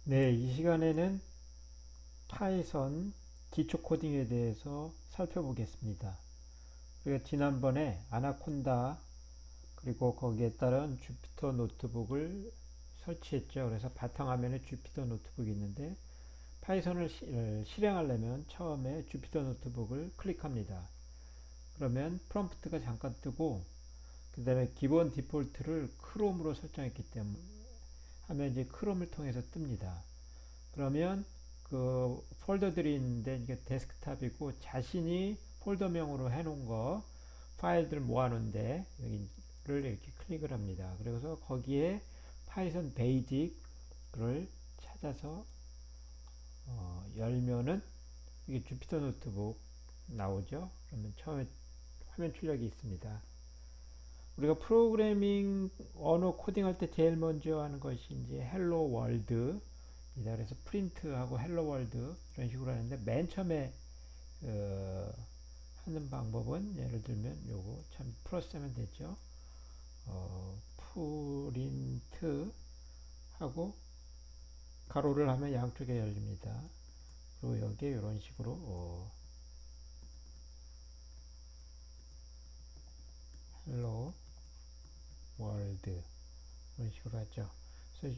네, 이 시간에는 파이썬 기초 코딩에 대해서 살펴보겠습니다. 우리가 지난번에 아나콘다 그리고 거기에 따른 주피터 노트북을 설치했죠. 그래서 바탕화면에 주피터 노트북이 있는데 파이썬을 실행하려면 처음에 주피터 노트북을 클릭합니다. 그러면 프롬프트가 잠깐 뜨고 그 다음에 기본 디폴트를 크롬으로 설정했기 때문에 하면 이제 크롬을 통해서 뜹니다. 그러면 그 폴더들이 있는데 이게 데스크탑이고 자신이 폴더명으로 해놓은 거 파일들 모아놓은데 여기를 이렇게 클릭을 합니다. 그래서 거기에 파이썬 베이직을 찾아서 열면은 이게 주피터 노트북 나오죠. 그러면 처음에 화면 출력이 있습니다. 우리가 프로그래밍 언어 코딩할 때 제일 먼저 하는 것이 이제 헬로 월드, 그래서 프린트하고 헬로 월드 이런 식으로 하는데 맨 처음에 하는 방법은 예를 들면 요거 참 플러스 하면 되죠. 프린트 하고 가로를 하면 양쪽에 열립니다. 그리고 여기에 이런 식으로 헬로 월드 이런 식으로 하죠. 그래서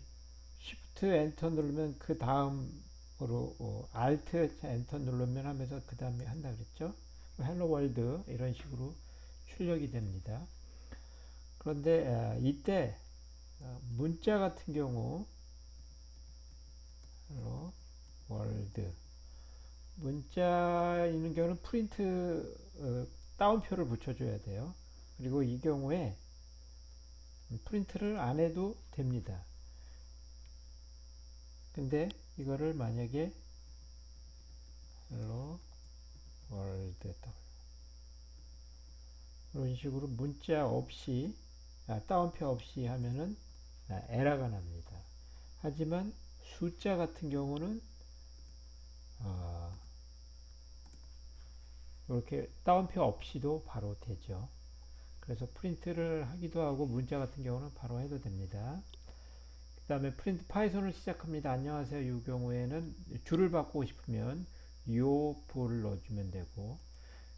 Shift 엔터 누르면 그 다음으로 Alt 엔터 누르면 하면서 그 다음에 한다 그랬죠. 헬로 월드 이런 식으로 출력이 됩니다. 그런데 이때 문자 같은 경우 헬로 월드 문자 있는 경우는 프린트 따옴표를 붙여줘야 돼요. 그리고 이 경우에 프린트를 안 해도 됩니다. 근데 이거를 만약에 헬로 월드 이런 식으로 문자 없이 따옴표 없이 하면은 에러가 납니다. 하지만 숫자 같은 경우는 이렇게 따옴표 없이도 바로 되죠. 그래서 프린트를 하기도 하고 문자 같은 경우는 바로 해도 됩니다. 그 다음에 프린트 파이썬을 시작합니다. 안녕하세요. 이 경우에는 줄을 바꾸고 싶으면 요 부호를 넣어주면 되고,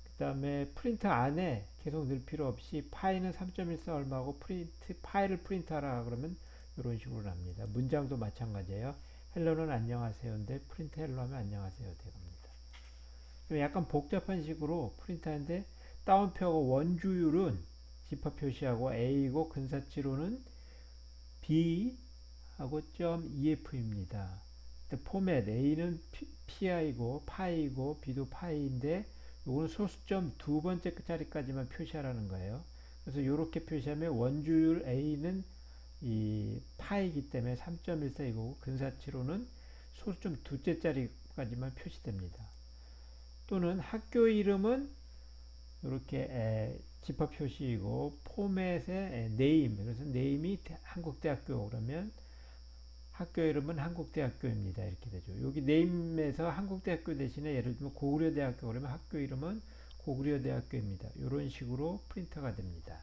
그 다음에 프린트 안에 계속 넣을 필요 없이 파이는 3.14 얼마고 프린트 파일을 프린트하라 그러면 이런 식으로 납니다. 문장도 마찬가지예요. 헬로는 안녕하세요인데 프린트 헬로 하면 안녕하세요 됩니다. 약간 복잡한 식으로 프린트하는데 다운표하고 원주율은 집합 표시하고 A이고 근사치로는 B 하고 .ef입니다. 포맷 A는 PI고 파이고 B도 파이인데 요거는 소수점 두 번째 자리까지만 표시하라는 거예요. 그래서 이렇게 표시하면 원주율 A는 이 파이기 때문에 3.14이고 근사치로는 소수점 두째 자리까지만 표시됩니다. 또는 학교 이름은 이렇게 집합 표시이고 포맷의 네임, 그래서 네임이 한국대학교 그러면 학교 이름은 한국대학교입니다. 이렇게 되죠. 여기 네임에서 한국대학교 대신에 예를 들면 고구려대학교 그러면 학교 이름은 고구려대학교입니다. 이런 식으로 프린터가 됩니다.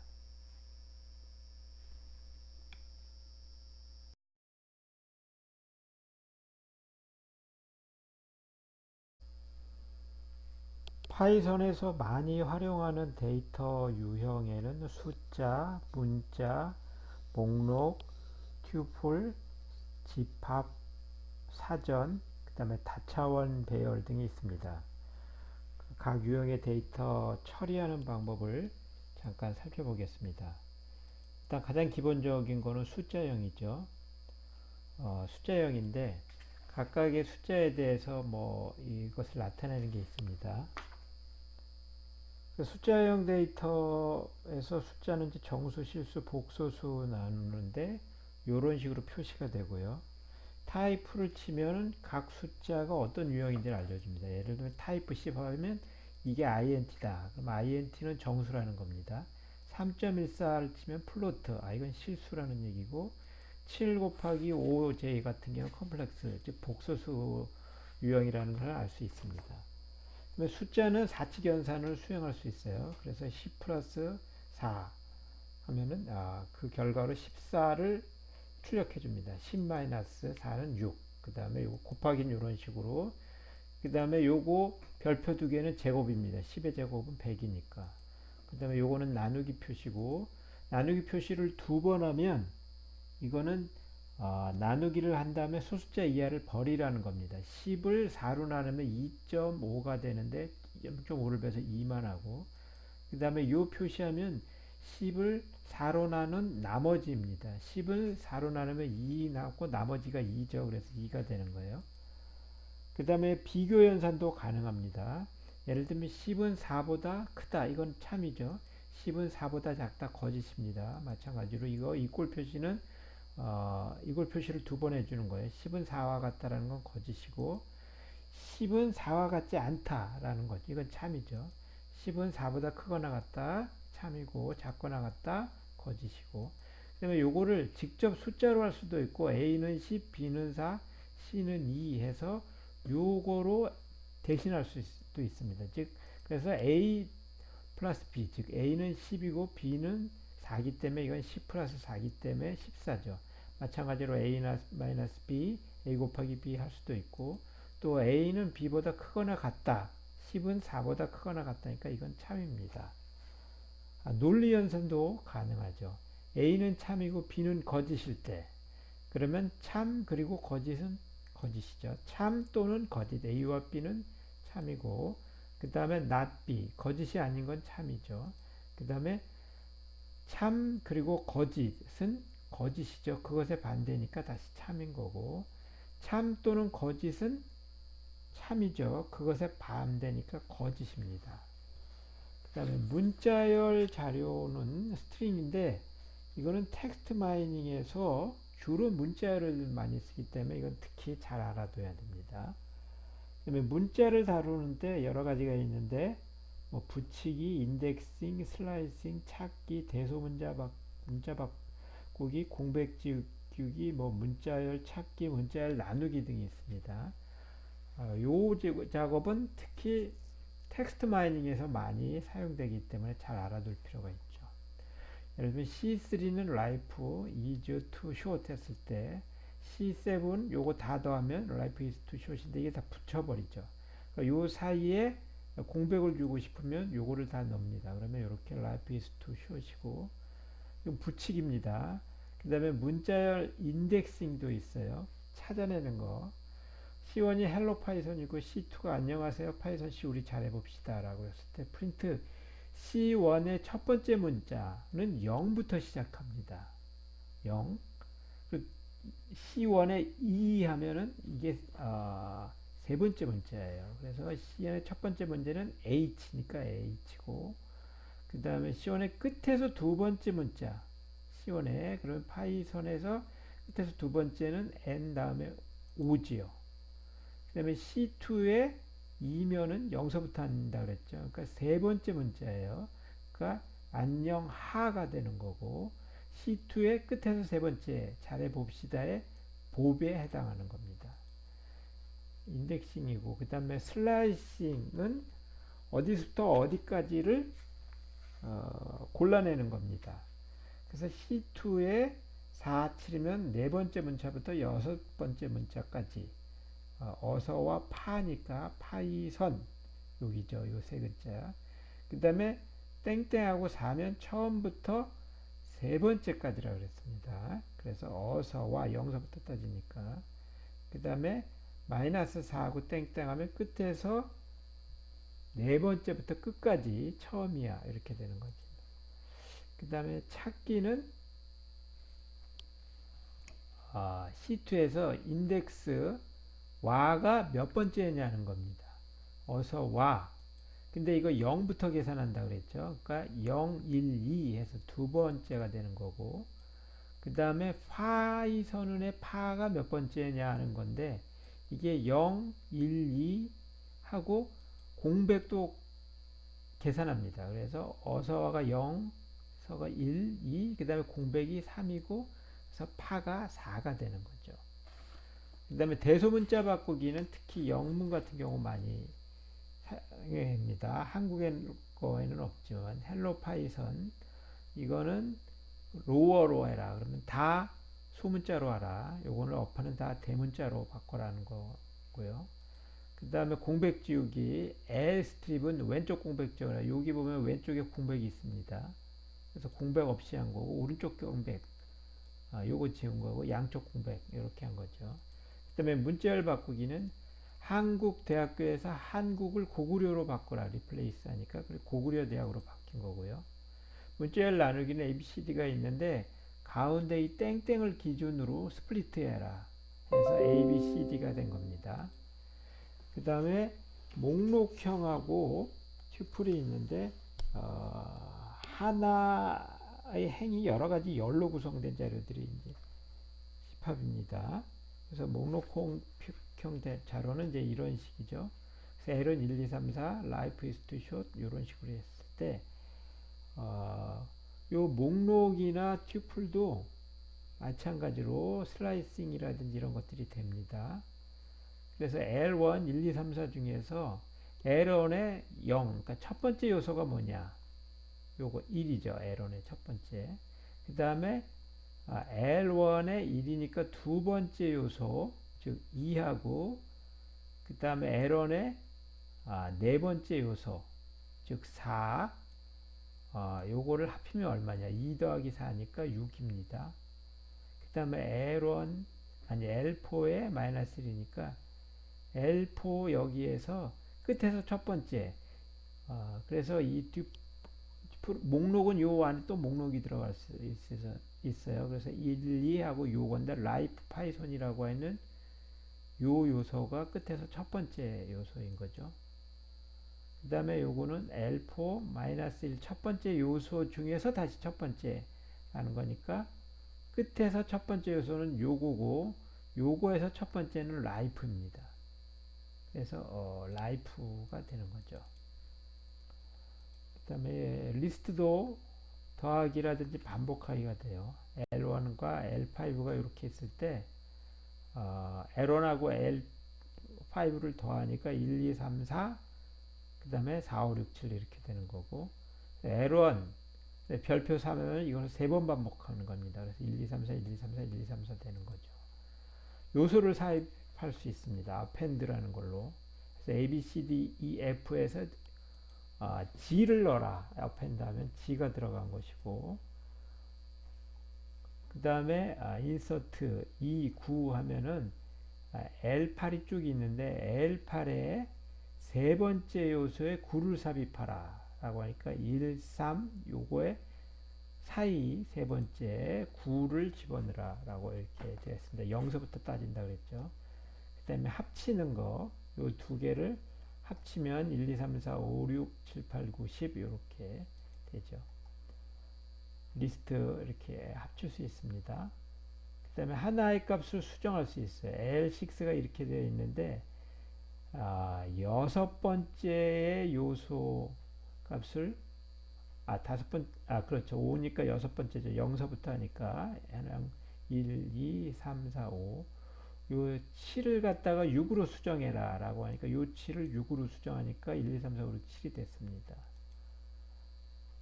파이썬에서 많이 활용하는 데이터 유형에는 숫자, 문자, 목록, 튜플, 집합, 사전, 그 다음에 다차원 배열 등이 있습니다. 각 유형의 데이터 처리하는 방법을 잠깐 살펴보겠습니다. 일단 가장 기본적인 거는 숫자형이죠. 숫자형인데 각각의 숫자에 대해서 뭐 이것을 나타내는 게 있습니다. 숫자형 데이터에서 숫자는 이제 정수, 실수, 복소수 나누는데 이런 식으로 표시가 되고요. 타입을 치면은 각 숫자가 어떤 유형인지를 알려줍니다. 예를 들면 타입 C 하면 이게 int다. 그럼 int는 정수라는 겁니다. 3.14를 치면 플로트, 이건 실수라는 얘기고 7 곱하기 5j 같은 경우는 컴플렉스, 즉 복소수 유형이라는 걸 알 수 있습니다. 숫자는 4치 연산을 수행할 수 있어요. 그래서 10 플러스 4 하면은 그 결과로 14를 출력해 줍니다. 10 마이너스 4는 6. 그 다음에 요거 곱하기는 이런 식으로. 그 다음에 요거 별표 두 개는 제곱입니다. 10의 제곱은 100이니까. 그 다음에 요거는 나누기 표시고, 나누기 표시를 두 번 하면 이거는 나누기를 한 다음에 소수자 이하를 버리라는 겁니다. 10을 4로 나누면 2.5가 되는데 0.5를 빼서 2만 하고, 그 다음에 요 표시하면 10을 4로 나눈 나머지입니다. 10을 4로 나누면 2 나왔고 나머지가 2죠. 그래서 2가 되는 거예요. 그 다음에 비교 연산도 가능합니다. 예를 들면 10은 4보다 크다. 이건 참이죠. 10은 4보다 작다. 거짓입니다. 마찬가지로 이거 이꼴 표시는 이꼴 표시를 두 번 해주는 거예요. 10은 4와 같다라는 건 거짓이고, 10은 4와 같지 않다라는 거죠. 이건 참이죠. 10은 4보다 크거나 같다. 참이고, 작거나 같다. 거짓이고. 그 다음에 요거를 직접 숫자로 할 수도 있고, A는 10, B는 4, C는 2 해서 요거로 대신할 수도 있습니다. 즉, 그래서 A 플러스 B, 즉 A는 10이고 B는 4기 때문에 이건 10 플러스 4기 때문에 14죠. 마찬가지로 A 마이너스 B, A 곱하기 B 할 수도 있고, 또 A는 B보다 크거나 같다. 10은 4보다 크거나 같다니까 이건 참입니다. 논리 연산도 가능하죠. A는 참이고 B는 거짓일 때, 그러면 참 그리고 거짓은 거짓이죠. 참 또는 거짓. A와 B는 참이고, 그 다음에 not B. 거짓이 아닌 건 참이죠. 그 다음에 참 그리고 거짓은 거짓이죠. 그것의 반대니까 다시 참인 거고, 참 또는 거짓은 참이죠. 그것의 반대니까 거짓입니다. 그 다음에 문자열 자료는 스트링인데, 이거는 텍스트 마이닝에서 주로 문자열을 많이 쓰기 때문에 이건 특히 잘 알아둬야 됩니다. 그 다음에 문자를 다루는데 여러 가지가 있는데, 뭐 붙이기, 인덱싱, 슬라이싱, 찾기, 대소문자 문자 바꾸기, 공백 지우기, 뭐 문자열 찾기, 문자열 나누기 등이 있습니다. 요 작업은 특히 텍스트 마이닝에서 많이 사용되기 때문에 잘 알아둘 필요가 있죠. 예를 들면 C3는 life is too short 했을 때, C7 요거 다 더하면 life is too short인데 이게 다 붙여버리죠. 그러니까 요 사이에 공백을 주고 싶으면 요거를 다 넣습니다. 그러면 이렇게 life is too short이고, 이건 붙이기입니다. 그 다음에 문자열 인덱싱도 있어요. 찾아내는 거. C1이 헬로 파이썬이고 C2가 안녕하세요 파이썬 C 우리 잘해봅시다 라고 했을 때, 프린트 C1의 첫 번째 문자는 0부터 시작합니다. 0. C1에 2 하면은 이게 세 번째 문자예요. 그래서 C1의 첫 번째 문제는 H니까 H고, 그 다음에 C1의 끝에서 두 번째 문자 C1에, 그러면 파이썬에서 끝에서 두 번째는 N 다음에 O지요. 그 다음에 C2에 2면은 0서부터 한다 그랬죠. 그러니까 세 번째 문자예요. 그러니까 안녕 하가 되는 거고, C2의 끝에서 세 번째 잘해봅시다의 봅에 해당하는 겁니다. 인덱싱이고, 그 다음에 슬라이싱은 어디서부터 어디까지를 골라내는 겁니다. 그래서 C2에 4, 7이면 네 번째 문자부터 여섯 번째 문자까지, 어서와 파니까 파이선 여기죠. 요 세 글자. 그 다음에 땡땡하고 4면 처음부터 세 번째까지라 그랬습니다. 그래서 어서와 0서부터 따지니까. 그 다음에 마이너스 4하고 땡땡하면 끝에서 네 번째부터 끝까지 처음이야 이렇게 되는 거지. 그 다음에 찾기는 C2에서 인덱스 와가 몇 번째냐는 겁니다. 어서 와. 근데 이거 0부터 계산한다 그랬죠. 그러니까 0, 1, 2 해서 두 번째가 되는 거고, 그 다음에 파이선의 파가 몇 번째냐 하는 건데, 이게 0, 1, 2 하고 공백도 계산합니다. 그래서 어서와가 0, 서가 1, 2, 그 다음에 공백이 3이고, 그래서 파가 4가 되는 거죠. 그 다음에 대소문자 바꾸기는 특히 영문 같은 경우 많이 사용합니다. 한국의 거에는 없지만, 헬로 파이썬 이거는 로어로 해라 그러면 다 소문자로 하라. 요거는 어퍼는 다 대문자로 바꿔라는 거고요. 그 다음에 공백 지우기. L 스트립은 왼쪽 공백 지워라. 여기 보면 왼쪽에 공백이 있습니다. 그래서 공백 없이 한 거고, 오른쪽 공백, 요거 지운 거고, 양쪽 공백, 이렇게 한 거죠. 그 다음에 문자열 바꾸기는 한국 대학교에서 한국을 고구려로 바꾸라. 리플레이스 하니까, 고구려 대학으로 바뀐 거고요. 문자열 나누기는 ABCD가 있는데, 가운데 이 땡땡을 기준으로 스플리트 해라. 해서 ABCD가 된 겁니다. 그 다음에 목록형하고 튜플이 있는데 하나의 행이 여러 가지 열로 구성된 자료들이 이제 집합입니다. 그래서 목록형 자료는 이제 이런 식이죠. 그래서 L은 1, 2, 3, 4, life is too short 이런 식으로 했을 때 요 목록이나 튜플도 마찬가지로 슬라이싱이라든지 이런 것들이 됩니다. 그래서 L1, 1, 2, 3, 4 중에서 L1의 0, 그러니까 첫 번째 요소가 뭐냐? 요거 1이죠. L1의 첫 번째. 그 다음에 L1의 1이니까 두 번째 요소, 즉 2하고, 그 다음에 L1의 네 번째 요소, 즉 4, 요거를 합치면 얼마냐? 2 더하기 4니까 6입니다. 그 다음에 L4의 마이너스 1이니까 L4 여기에서 끝에서 첫 번째. 그래서 이 목록은 요 안에 또 목록이 들어갈 수 있어요. 그래서 1, 2하고 요건데 라이프 파이썬이라고 하는 요 요소가 끝에서 첫 번째 요소인 거죠. 그 다음에 요거는 L4-1 첫 번째 요소 중에서 다시 첫 번째 라는 거니까 끝에서 첫 번째 요소는 요거고 요거에서 첫 번째는 라이프입니다. 그래서 라이프가 되는 거죠. 그 다음에 리스트도 더하기라든지 반복하기가 돼요. L1과 L5가 이렇게 있을 때 L1하고 L5를 더하니까 1, 2, 3, 4, 그 다음에 4, 5, 6, 7 이렇게 되는 거고, L1 별표 3은 이거는 3번 반복하는 겁니다. 그래서 1, 2, 3, 4, 1, 2, 3, 4, 1, 2, 3, 4 되는 거죠. 요소를 삽입할 수 있습니다. append라는 걸로. 그래서 A, B, C, D, E, F에서 G를 넣어라. append 하면 G가 들어간 것이고, 그 다음에 insert E, 9 하면은 L8이 쭉 있는데 L8에 세 번째 요소에 9를 삽입하라 라고 하니까 1, 3 요거에 사이 세 번째 9를 집어넣으라 라고 이렇게 되었습니다. 0서부터 따진다 그랬죠. 그 다음에 합치는 거 요 두 개를 합치면 1, 2, 3, 4, 5, 6, 7, 8, 9, 10 이렇게 되죠. 리스트 이렇게 합칠 수 있습니다. 그 다음에 하나의 값을 수정할 수 있어요. L6가 이렇게 되어 있는데 여섯 번째의 요소 값을 그렇죠. 5니까 여섯 번째죠. 0서부터 하니까 1, 2, 3, 4, 5 요 7을 갖다가 6으로 수정해라 라고 하니까 요 7을 6으로 수정하니까 1, 2, 3, 4, 5, 6, 7이 됐습니다.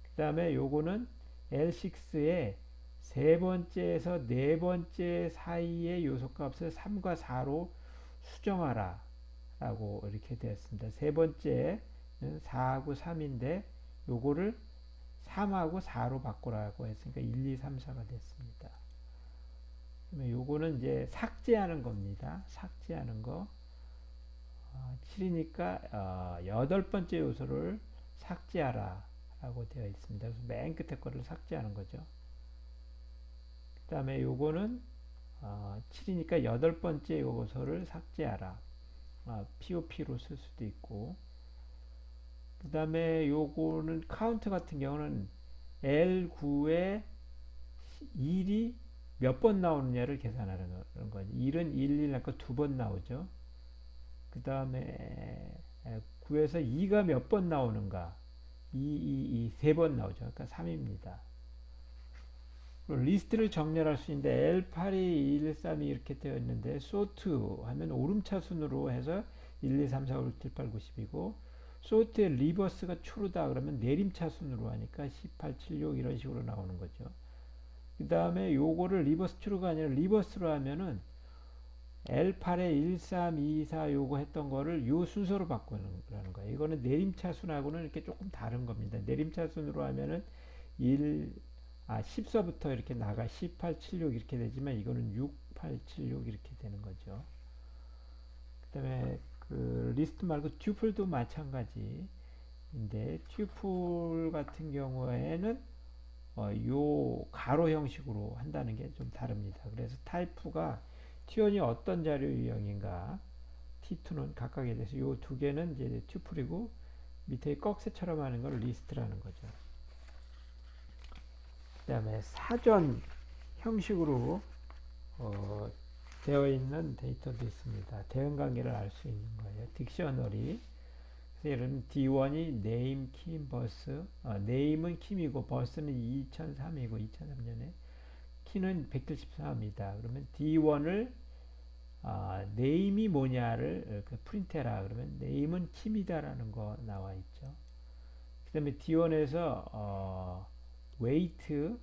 그 다음에 요거는 L6의 세 번째에서 네 번째 사이의 요소값을 3과 4로 수정하라 라고 이렇게 되었습니다. 세 번째는 4하고 3인데 요거를 3하고 4로 바꾸라고 했으니까 1, 2, 3, 4가 됐습니다. 그러면 요거는 이제 삭제하는 겁니다. 삭제하는 거. 7이니까 여덟 번째 요소를 삭제하라 라고 되어 있습니다. 그래서 맨 끝에 거를 삭제하는 거죠. 그 다음에 요거는 7이니까 여덟 번째 요소를 삭제하라. POP로 쓸 수도 있고, 그 다음에 요거는 카운트 같은 경우는 L9에 1이 몇 번 나오느냐를 계산하는 거죠. 1은 1, 1 하니까 두 번 나오죠. 그 다음에 9에서 2가 몇 번 나오는가? 2, 2, 2, 세 번 나오죠. 그러니까 3입니다. 리스트를 정렬할 수 있는데 L8이 1, 3이 이렇게 되어 있는데 sort 하면 오름차 순으로 해서 1, 2, 3, 4, 5, 6, 7, 8, 9, 10이고 sort의 리버스가 true다 그러면 내림차 순으로 하니까 18, 7, 6 이런 식으로 나오는 거죠. 그 다음에 요거를 리버스 true가 아니라 리버스로 하면은 L8에 1, 3, 2, 4 요거 했던 거를 요 순서로 바꾸는 거예요. 이거는 내림차순하고는 이렇게 조금 다른 겁니다. 내림차순으로 하면은 10서부터 이렇게 나가 18, 76 이렇게 되지만 이거는 6, 8, 76 이렇게 되는 거죠. 그 다음에 그 리스트 말고 튜플도 마찬가지인데 튜플 같은 경우에는 요 가로 형식으로 한다는 게 좀 다릅니다. 그래서 타입가 T1이 어떤 자료 유형인가 T2는 각각에 대해서 요 두 개는 이제 튜플이고 밑에 꺽쇠처럼 하는 걸 리스트라는 거죠. 그 다음에 사전 형식으로 되어 있는 데이터도 있습니다. 대응 관계를 알 수 있는 거예요. 딕셔너리. 그래서 예를 들면 D1이 name, kim, bus. name은 kim이고 bus는 2003이고 2003년에 키는 174입니다. 그러면 D1을 name이 뭐냐를 프린트해라. 그러면 name은 kim이다라는 거 나와 있죠. 그 다음에 D1에서 weight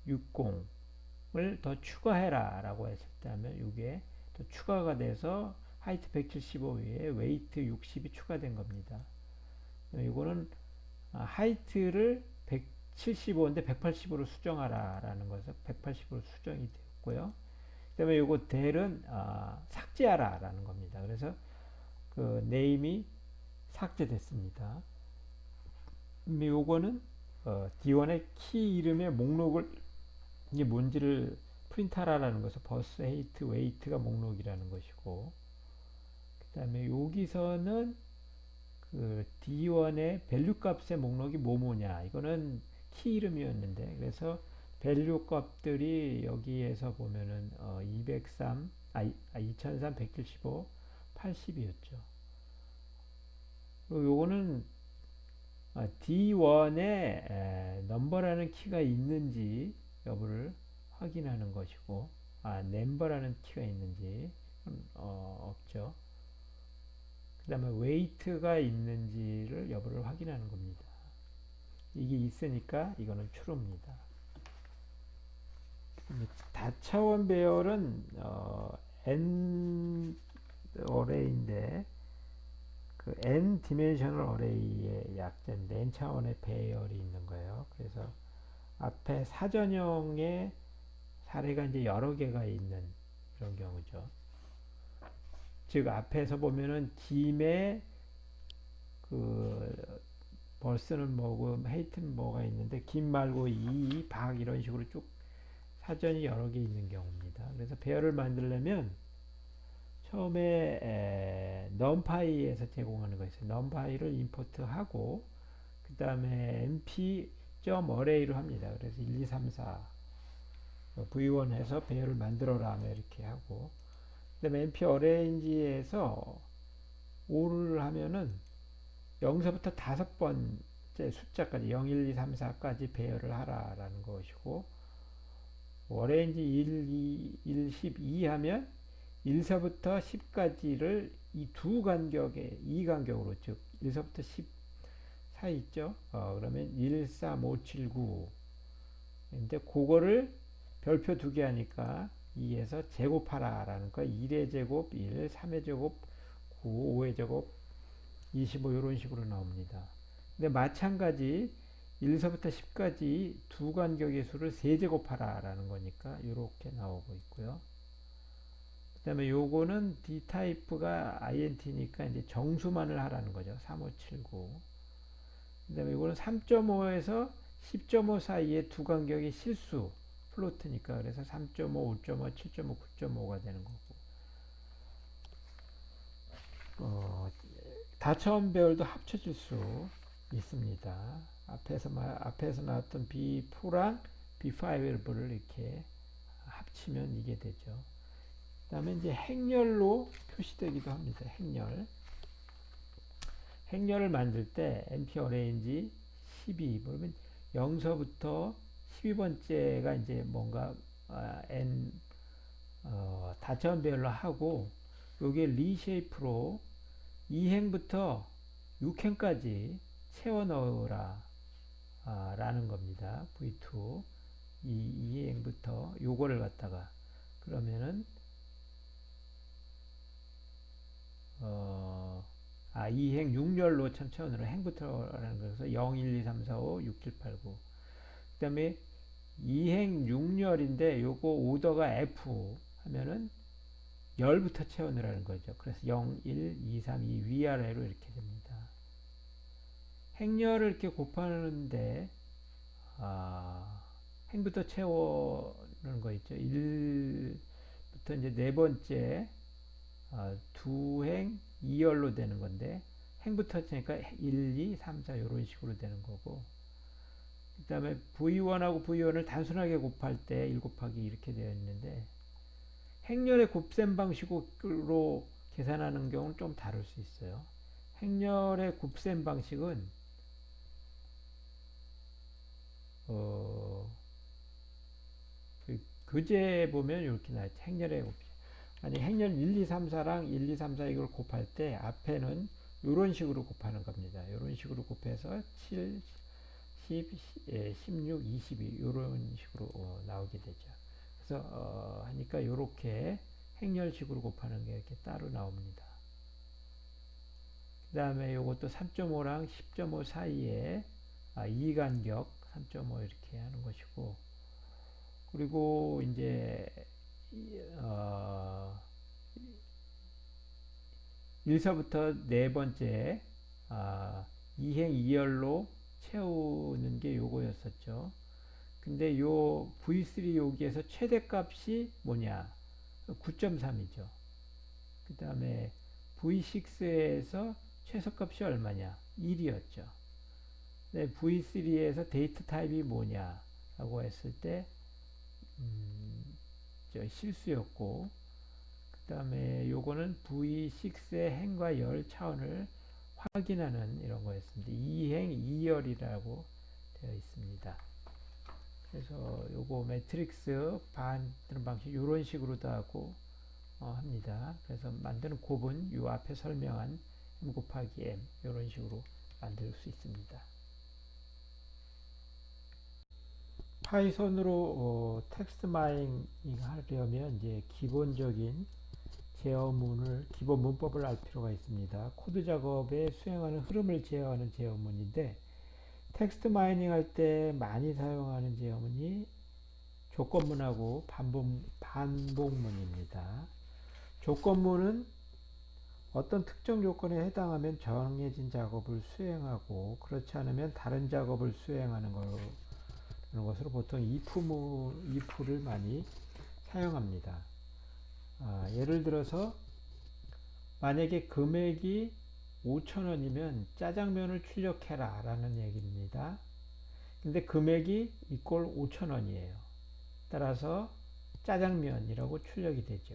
60을 더 추가해라 라고 했을 때 하면 이게 또 추가가 돼서 하이트 175 위에 웨이트 60이 추가된 겁니다. 이거는 하이트를 175인데 180으로 수정하라 라는 것에서 180으로 수정이 되었고요. 그 다음에 이거 델은 삭제하라 라는 겁니다. 그래서 그 네임이 삭제됐습니다. 요거는 D1의 키 이름의 목록을 이게 뭔지를 프린트하라라는 것은 버스, 헤이트, 웨이트가 목록이라는 것이고 그 다음에 여기서는 그 D1의 밸류 값의 목록이 뭐냐 이거는 키 이름이었는데 그래서 밸류 값들이 여기에서 보면은 203, 2003, 175, 80이었죠. 그리고 요거는 D1에 넘버라는 키가 있는지 여부를 확인하는 것이고 넘버라는 키가 있는지 없죠. 그 다음에 웨이트가 있는지를 여부를 확인하는 겁니다. 이게 있으니까 이거는 true입니다. 다차원 배열은 n 어레이인데 그 n 디멘셔널 어레이의 약자인데 n 차원의 배열이 있는 거예요. 그래서 앞에 사전형의 사례가 이제 여러 개가 있는 이런 경우죠. 즉 앞에서 보면은 김에 그 벌스는 뭐고 헤이트는 뭐가 있는데 김 말고 이, 박 이런 식으로 쭉 사전이 여러 개 있는 경우입니다. 그래서 배열을 만들려면 처음에 numpy에서 제공하는 거 있어요. numpy를 임포트하고 그 다음에 np.array로 합니다. 그래서 1, 2, 3, 4 v1 해서 배열을 만들어라 이렇게 하고 그 다음에 np.array인지에서 5를 하면은 0서부터 5번째 숫자까지 0, 1, 2, 3, 4까지 배열을 하라라는 것이고 array인지 1, 12 하면 1서부터 10까지를 이 두 간격에 2간격으로 즉 1서부터 10 사이 있죠. 그러면 1, 3, 5, 7, 9 근데 그거를 별표 두 개 하니까 2에서 제곱하라 라는 거 1의 제곱 1, 3의 제곱 9, 5의 제곱 25 이런 식으로 나옵니다. 근데 마찬가지 1서부터 10까지 두 간격의 수를 세제곱하라 라는 거니까 이렇게 나오고 있고요. 그 다음에 요거는 D타입가 INT니까 이제 정수만을 하라는 거죠. 3, 5, 7, 9. 그 다음에 요거는 3.5에서 10.5 사이에 두 간격이 실수, 플로트니까 그래서 3.5, 5.5, 7.5, 9.5가 되는 거고. 다차원 배열도 합쳐질 수 있습니다. 앞에서 나왔던 B4랑 B5를 이렇게 합치면 이게 되죠. 그 다음에 이제 행렬로 표시되기도 합니다. 행렬을 만들 때 np array인지 12 그러면 0서부터 12번째가 이제 뭔가 n 다차원 배열로 하고 요게 리쉐이프로 2행부터 6행까지 채워 넣으라 라는 겁니다. V2 2행부터 이행부터 요거를 갖다가 그러면은 이행 6열로 천천으로 행부터라는 거에서 0, 1, 2, 3, 4, 5, 6, 7, 8, 9. 그 다음에 이행 6열인데 요거 오더가 F 하면은 열부터 채워넣으라는 거죠. 그래서 0, 1, 2, 3, 2 위아래로 이렇게 됩니다. 행렬을 이렇게 곱하는데 행부터 채워넣는 거 있죠. 1부터 이제 네 번째 두행 2열로 되는 건데 행부터 채니까 1, 2, 3, 4 이런 식으로 되는 거고 그 다음에 V1하고 V1을 단순하게 곱할 때 1 곱하기 이렇게 되어 있는데 행렬의 곱셈 방식으로 계산하는 경우는 좀 다를 수 있어요. 행렬의 곱셈 방식은 교재 보면 이렇게 나와있죠. 행렬의 곱셈. 아니 행렬 1, 2, 3, 4랑 1, 2, 3, 4 이걸 곱할 때 앞에는 이런 식으로 곱하는 겁니다. 이런 식으로 곱해서 7, 10, 16, 22 이런 식으로 나오게 되죠. 그래서 하니까 이렇게 행렬식으로 곱하는 게 이렇게 따로 나옵니다. 그 다음에 이것도 3.5랑 10.5 사이에 이간격 3.5 이렇게 하는 것이고 그리고 이제 1서부터 네 번째 이행 2열로 채우는 게 요거였었죠. 근데 요 V3 여기에서 최대값이 뭐냐? 9.3이죠. 그 다음에 V6에서 최소값이 얼마냐? 1이었죠. 네, V3에서 데이트 타입이 뭐냐? 라고 했을 때 실수였고 그 다음에 요거는 V6의 행과 열 차원을 확인하는 이런 거였습니다. 2행 2열이라고 되어 있습니다. 그래서 요거 매트릭스 만드는 방식 이런 식으로도 하고 합니다. 그래서 만드는 곱은 요 앞에 설명한 m 곱하기 m 이런 식으로 만들 수 있습니다. 파이썬으로 텍스트 마이닝 하려면 이제 기본적인 제어문을 기본 문법을 알 필요가 있습니다. 코드 작업에 수행하는 흐름을 제어하는 제어문인데 텍스트 마이닝 할 때 많이 사용하는 제어문이 조건문하고 반복문입니다. 조건문은 어떤 특정 조건에 해당하면 정해진 작업을 수행하고 그렇지 않으면 다른 작업을 수행하는 것으로 보통 if를 많이 사용합니다. 예를 들어서 만약에 금액이 5,000원이면 짜장면을 출력해라 라는 얘기입니다. 근데 금액이 이꼴 5,000원이에요. 따라서 짜장면이라고 출력이 되죠.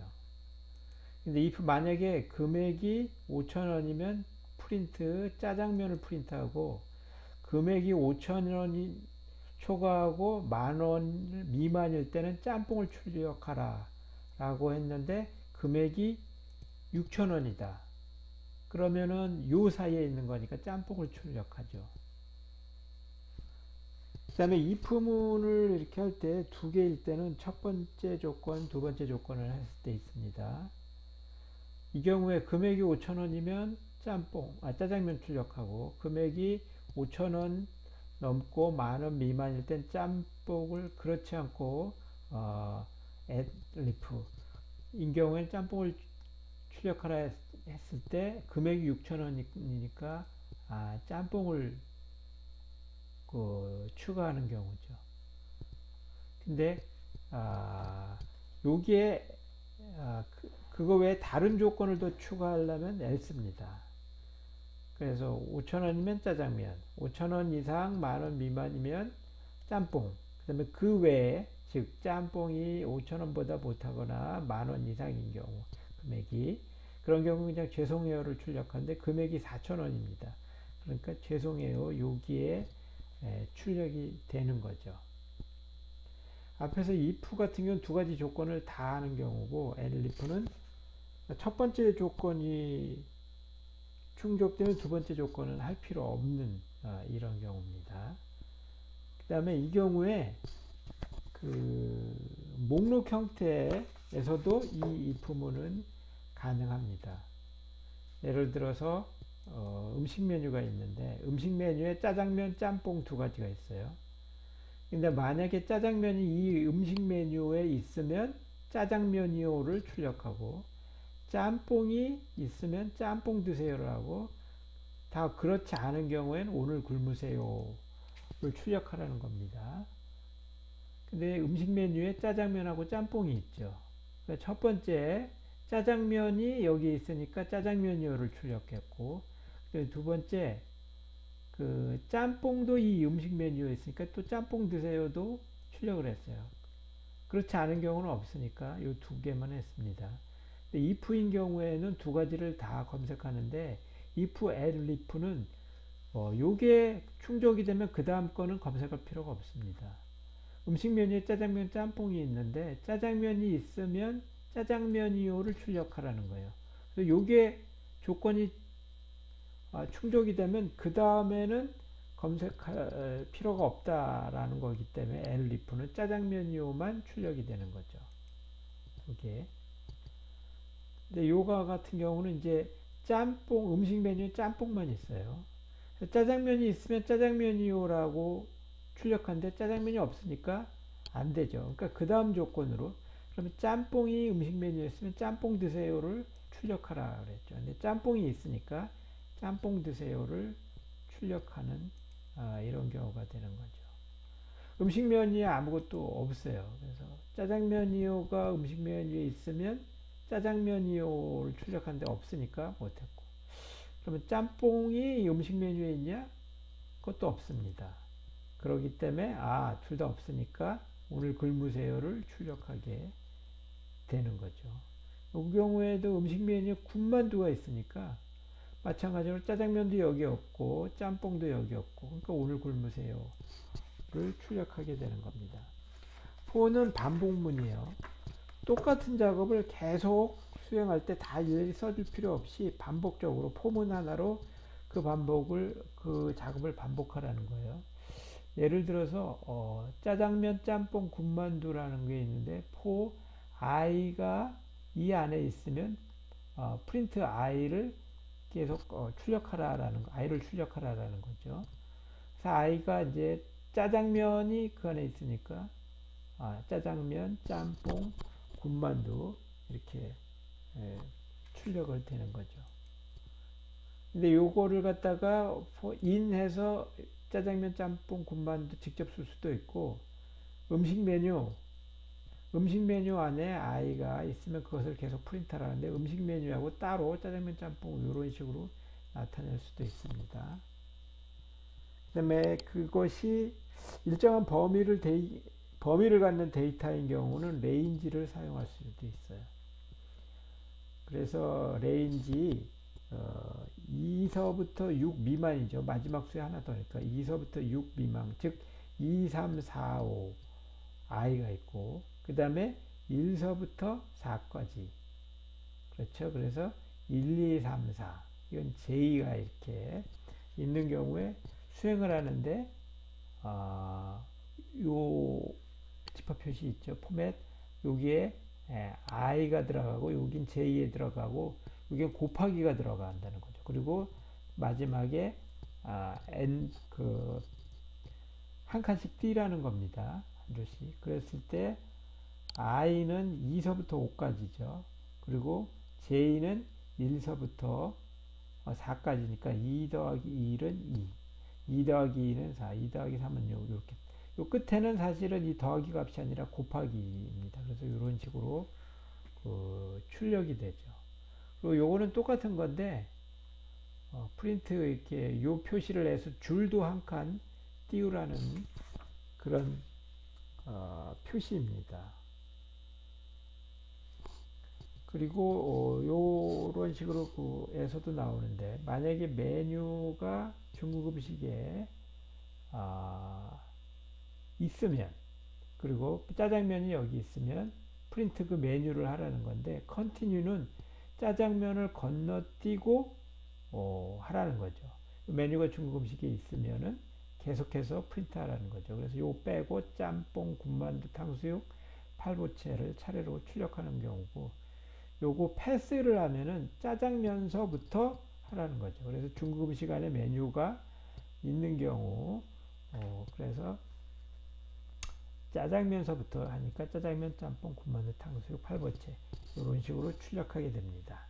근데 if 만약에 금액이 5,000원이면 프린트 짜장면을 프린트하고 금액이 5,000원이 초과하고 10,000원 미만일 때는 짬뽕을 출력하라 라고 했는데 금액이 6,000원이다. 그러면은 요 사이에 있는 거니까 짬뽕을 출력하죠. 그 다음에 if문을 이렇게 할 때 두 개일 때는 첫 번째 조건, 두 번째 조건을 했을 때 있습니다. 이 경우에 금액이 5,000원이면 짜장면 출력하고 금액이 5,000원 넘고 10,000원 미만일 땐 짬뽕을 그렇지 않고 리프 이 경우에는 짬뽕을 출력하라 했을 때 금액이 6,000원이니까 짬뽕을 추가하는 경우죠. 근데 여기에 그거 외에 다른 조건을 더 추가하려면 else입니다. 그래서 5,000원이면 짜장면, 5,000원 이상 10,000원 미만이면 짬뽕. 그 다음에 그 외에 즉 짬뽕이 5,000원보다 못하거나 10,000원 이상인 경우 금액이 그런 경우 그냥 죄송해요를 출력하는데 금액이 4,000원입니다. 그러니까 죄송해요 여기에 출력이 되는 거죠. 앞에서 if 같은 경우는 두 가지 조건을 다 하는 경우고 elif는 첫 번째 조건이 충족되면 두 번째 조건은 할 필요 없는 이런 경우입니다. 그 다음에 이 경우에 목록 형태에서도 이 if문은 가능합니다. 예를 들어서 음식 메뉴가 있는데 음식 메뉴에 짜장면, 짬뽕 두 가지가 있어요. 근데 만약에 짜장면이 이 음식 메뉴에 있으면 짜장면이요를 출력하고 짬뽕이 있으면 짬뽕 드세요를 하고 다 그렇지 않은 경우에는 오늘 굶으세요를 출력하라는 겁니다. 근데 음식 메뉴에 짜장면하고 짬뽕이 있죠. 그러니까 첫 번째 짜장면이 여기 있으니까 짜장면이요를 출력했고 두 번째 그 짬뽕도 이 음식 메뉴에 있으니까 또 짬뽕 드세요도 출력을 했어요. 그렇지 않은 경우는 없으니까 이 두 개만 했습니다. if인 경우에는 두 가지를 다 검색하는데 if and if는 요게 충족이 되면 그 다음 거는 검색할 필요가 없습니다. 음식 메뉴에 짜장면, 짬뽕이 있는데 짜장면이 있으면 짜장면이요를 출력하라는 거예요. 그래서 요게 조건이 충족이 되면 그 다음에는 검색할 필요가 없다라는 거기 때문에 elif는 짜장면이요만 출력이 되는 거죠. 이게. 근데 요가 같은 경우는 이제 짬뽕 음식 메뉴에 짬뽕만 있어요. 짜장면이 있으면 짜장면이요라고 출력하는데 짜장면이 없으니까 안 되죠. 그러니까 그 다음 조건으로 그러면 짬뽕이 음식 메뉴에 있으면 짬뽕 드세요를 출력하라 그랬죠. 근데 짬뽕이 있으니까 짬뽕 드세요를 출력하는 이런 경우가 되는 거죠. 음식 메뉴에 아무것도 없어요. 그래서 짜장면이요가 음식 메뉴에 있으면 짜장면이요를 출력하는데 없으니까 못했고 그러면 짬뽕이 음식 메뉴에 있냐? 그것도 없습니다. 그렇기 때문에 둘 다 없으니까 오늘 굶으세요를 출력하게 되는 거죠. 이 경우에도 음식 메뉴에 군만두가 있으니까 마찬가지로 짜장면도 여기 없고 짬뽕도 여기 없고 그러니까 오늘 굶으세요를 출력하게 되는 겁니다. for는 반복문이에요. 똑같은 작업을 계속 수행할 때 다 일일이 써줄 필요 없이 반복적으로 포문 하나로 그 작업을 반복하라는 거예요. 예를 들어서 짜장면, 짬뽕, 군만두라는 게 있는데 for i가 이 안에 있으면 프린트 i를 계속 출력하라라는 거, i를 출력하라라는 거죠. 그래서 i가 이제 짜장면이 그 안에 있으니까 짜장면, 짬뽕, 군만두 이렇게 출력을 되는 거죠. 근데 요거를 갖다가 인해서 짜장면, 짬뽕, 군만두 직접 쓸 수도 있고 음식 메뉴 안에 i가 있으면 그것을 계속 프린트하라는데 음식 메뉴하고 따로 짜장면, 짬뽕 이런 식으로 나타낼 수도 있습니다. 그 다음에 그것이 일정한 범위를 갖는 데이터인 경우는 레인지를 사용할 수도 있어요. 그래서 레인지 2서부터 6 미만이죠. 마지막 수에 하나 더니까 2서부터 6 미만, 즉 2, 3, 4, 5 i가 있고 그 다음에 1서부터 4까지 그렇죠. 그래서 1, 2, 3, 4 이건 j가 이렇게 있는 경우에 수행을 하는데 요 집합 표시 있죠. 포맷 여기에 i가 들어가고 여긴 j에 들어가고 여기 곱하기가 들어간다는 거죠. 그리고 마지막에 n 한 칸씩 띄라는 겁니다. 한 줄씩. 그랬을 때 i는 2서부터 5까지죠. 그리고 j는 1서부터 4까지니까 2 더하기 1은 2, 2 더하기 2는 4, 2 더하기 3은 6 이렇게. 요 끝에는 사실은 이 더하기 값이 아니라 곱하기입니다. 그래서 이런 식으로 출력이 되죠. 그리고 요거는 똑같은 건데 프린트 이렇게 요 표시를 해서 줄도 한 칸 띄우라는 그런 표시입니다. 그리고 요런 식으로 에서도 나오는데 만약에 메뉴가 중국 음식에 있으면 그리고 짜장면이 여기 있으면 프린트 그 메뉴를 하라는 건데 컨티뉴는 짜장면을 건너뛰고 하라는 거죠. 메뉴가 중국 음식에 있으면은 계속해서 프린트 하라는 거죠. 그래서 요 빼고 짬뽕, 군만두, 탕수육, 팔보채를 차례로 출력하는 경우고, 요거 패스를 하면은 짜장면서부터 하라는 거죠. 그래서 중국 음식 안에 메뉴가 있는 경우, 그래서 짜장면서부터 하니까 짜장면, 짬뽕, 군만두, 탕수육, 팔보채 이런 식으로 출력하게 됩니다.